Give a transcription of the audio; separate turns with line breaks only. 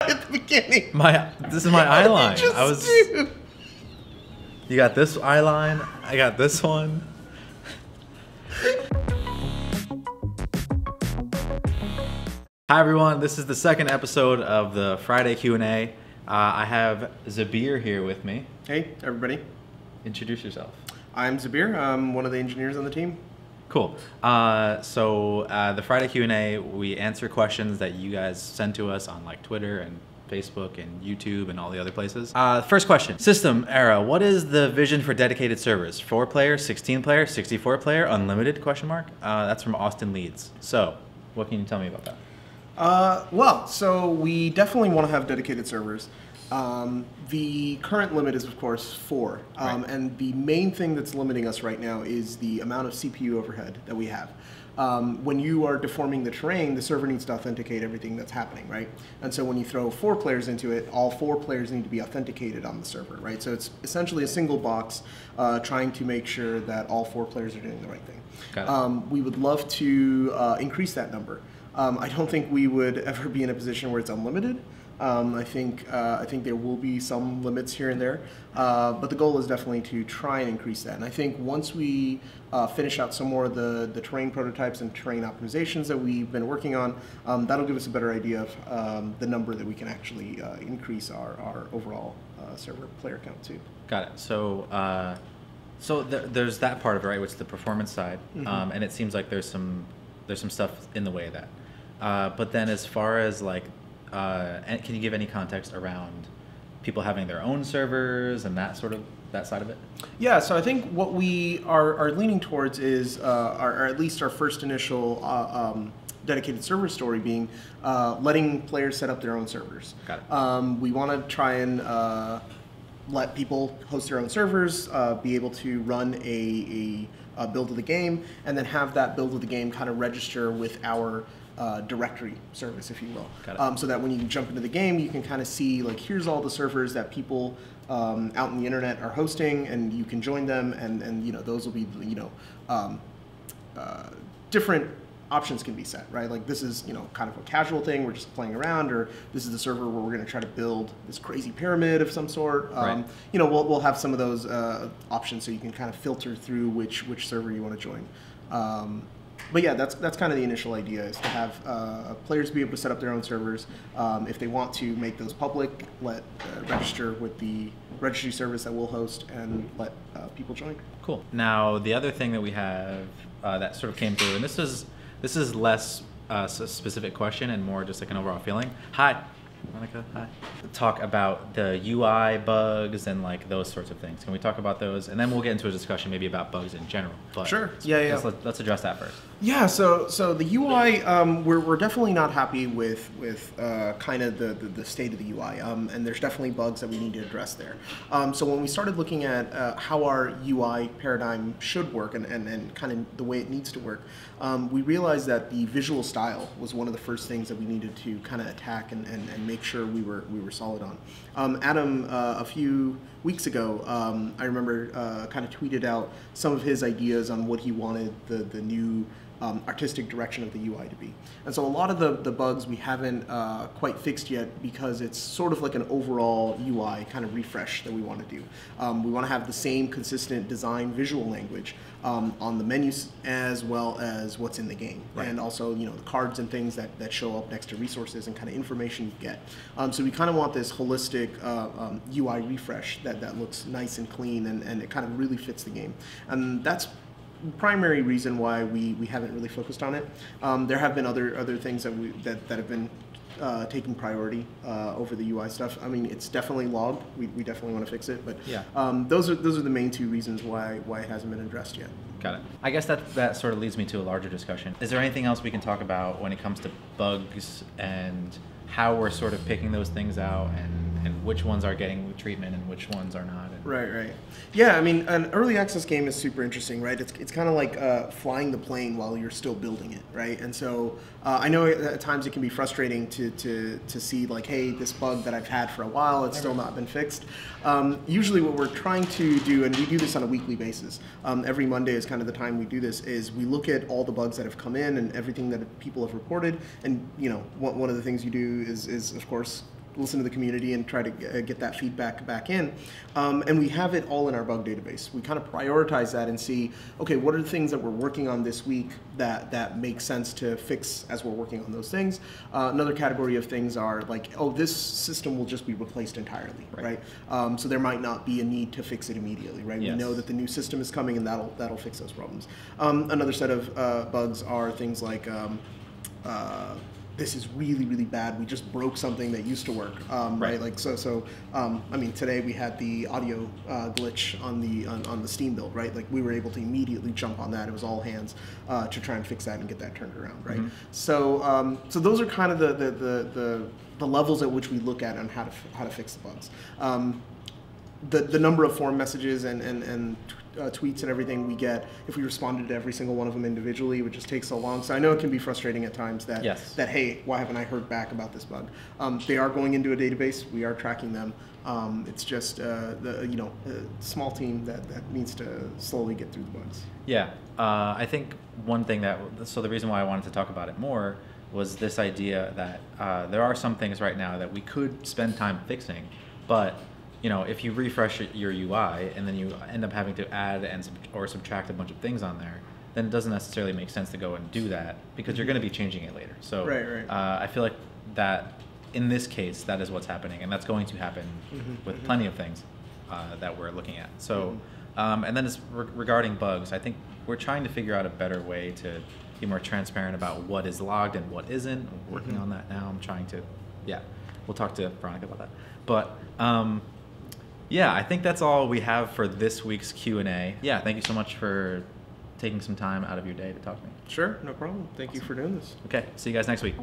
at the beginning.
This is my eye line.
Do?
You got this eye line. I got this one. Hi everyone. This is the second episode of the Friday Q&A. I have Zabir here with me.
Hey everybody.
Introduce yourself.
I'm Zabir. I'm one of the engineers on the team.
Cool. The Friday Q&A, we answer questions that you guys send to us on like Twitter and Facebook and YouTube and all the other places. First question, system era, what is the vision for dedicated servers? 4-player, 16-player, 64-player, unlimited, question mark? That's from Austin Leeds. So, what can you tell me about that?
So we definitely want to have dedicated servers. The current limit is, of course, 4.
Right.
And the main thing that's limiting us right now is the amount of CPU overhead that we have. When you are deforming the terrain, the server needs to authenticate everything that's happening, right? And so when you throw 4 players into it, all 4 players need to be authenticated on the server, right? So it's essentially a single box trying to make sure that all 4 players are doing the right thing. We would love to increase that number. I don't think we would ever be in a position where it's unlimited. I think there will be some limits here and there, but the goal is definitely to try and increase that. And I think once we finish out some more of the terrain prototypes and terrain optimizations that we've been working on, that'll give us a better idea of the number that we can actually increase our overall server player count to.
Got it. So, there's that part of it, right, which is the performance side, and it seems like there's some stuff in the way of that. But then as far as like, can you give any context around people having their own servers and that side of it?
Yeah, so I think what we are leaning towards is, or at least our first initial dedicated server story being letting players set up their own servers.
Got it.
We want to try and let people host their own servers, be able to run a build of the game, and then have that build of the game kind of register with our directory service, if you will. So that when you jump into the game, you can kind of see, like, here's all the servers that people out in the internet are hosting, and you can join them, and you know, those will be, you know, different options can be set, right? Like, this is, you know, kind of a casual thing, we're just playing around, or this is the server where we're going to try to build this crazy pyramid of some sort.
Right.
You know, we'll have some of those options so you can kind of filter through which server you want to join. But yeah, that's kind of the initial idea, is to have players be able to set up their own servers. If they want to make those public, register with the registry service that we'll host, and let people join.
Cool. Now, the other thing that we have that sort of came through, and this is less a specific question and more just like an overall feeling. Hi, Monica. Hi. Talk about the UI bugs and like those sorts of things. Can we talk about those? And then we'll get into a discussion maybe about bugs in general. But
sure. Yeah.
Let's address that first. Yeah.
So the UI, we're definitely not happy with kind of the state of the UI, and there's definitely bugs that we need to address there. So when we started looking at how our UI paradigm should work and kind of the way it needs to work, we realized that the visual style was one of the first things that we needed to kind of attack and make sure we were solid on. Adam, a few weeks ago, I remember kind of tweeted out some of his ideas on what he wanted the new artistic direction of the UI to be. And so a lot of the bugs we haven't quite fixed yet, because it's sort of like an overall UI kind of refresh that we want to do. We want to have the same consistent design visual language on the menus as well as what's in the game. Right. And also, you know, the cards and things that show up next to resources and kind of information you get. So we kind of want this holistic UI refresh that looks nice and clean, and it kind of really fits the game. And that's primary reason why we haven't really focused on it. There have been other things that have been taking priority over the UI stuff. I mean, it's definitely logged. We definitely want to fix it, but yeah. Those are the main 2 reasons why it hasn't been addressed yet.
Got it. I guess that sort of leads me to a larger discussion. Is there anything else we can talk about when it comes to bugs and how we're sort of picking those things out, and which ones are getting treatment and which ones are not?
Right. Yeah, I mean, an early access game is super interesting, right? It's kind of like flying the plane while you're still building it, right? And so I know at times it can be frustrating to see, like, hey, this bug that I've had for a while, it's still not been fixed. Usually what we're trying to do, and we do this on a weekly basis, every Monday is kind of the time we do this, is we look at all the bugs that have come in and everything that people have reported, and, you know, one of the things you do is of course, listen to the community and try to get that feedback back in. And we have it all in our bug database. We kind of prioritize that and see, okay, what are the things that we're working on this week that make sense to fix as we're working on those things. Another category of things are like, oh, this system will just be replaced entirely, right? So there might not be a need to fix it immediately, right?
Yes.
We know that the new system is coming and that'll fix those problems. Another set of bugs are things like this is really, really bad. We just broke something that used to work, right? Like I mean, today we had the audio glitch on the Steam build, right? Like we were able to immediately jump on that. It was all hands to try and fix that and get that turned around, right? So those are kind of the levels at which we look at on how to fix the bugs. The number of forum messages and tweets and everything we get, if we responded to every single one of them individually, it would just take so long. So I know it can be frustrating at times that, that hey, why haven't I heard back about this bug? They are going into a database. We are tracking them. It's just a small team that needs to slowly get through the bugs.
Yeah, I think one thing so the reason why I wanted to talk about it more was this idea that there are some things right now that we could spend time fixing, but if you refresh your UI and then you end up having to add or subtract a bunch of things on there, then it doesn't necessarily make sense to go and do that because you're going to be changing it later. So I feel like that in this case, that is what's happening, and that's going to happen with plenty of things that we're looking at. So, and then regarding bugs, I think we're trying to figure out a better way to be more transparent about what is logged and what isn't. We're working on that now. I'm trying to, we'll talk to Veronica about that. But yeah, I think that's all we have for this week's Q&A. Yeah, thank you so much for taking some time out of your day to talk to me.
Sure, no problem. Thank you for doing this.
Okay, see you guys next week.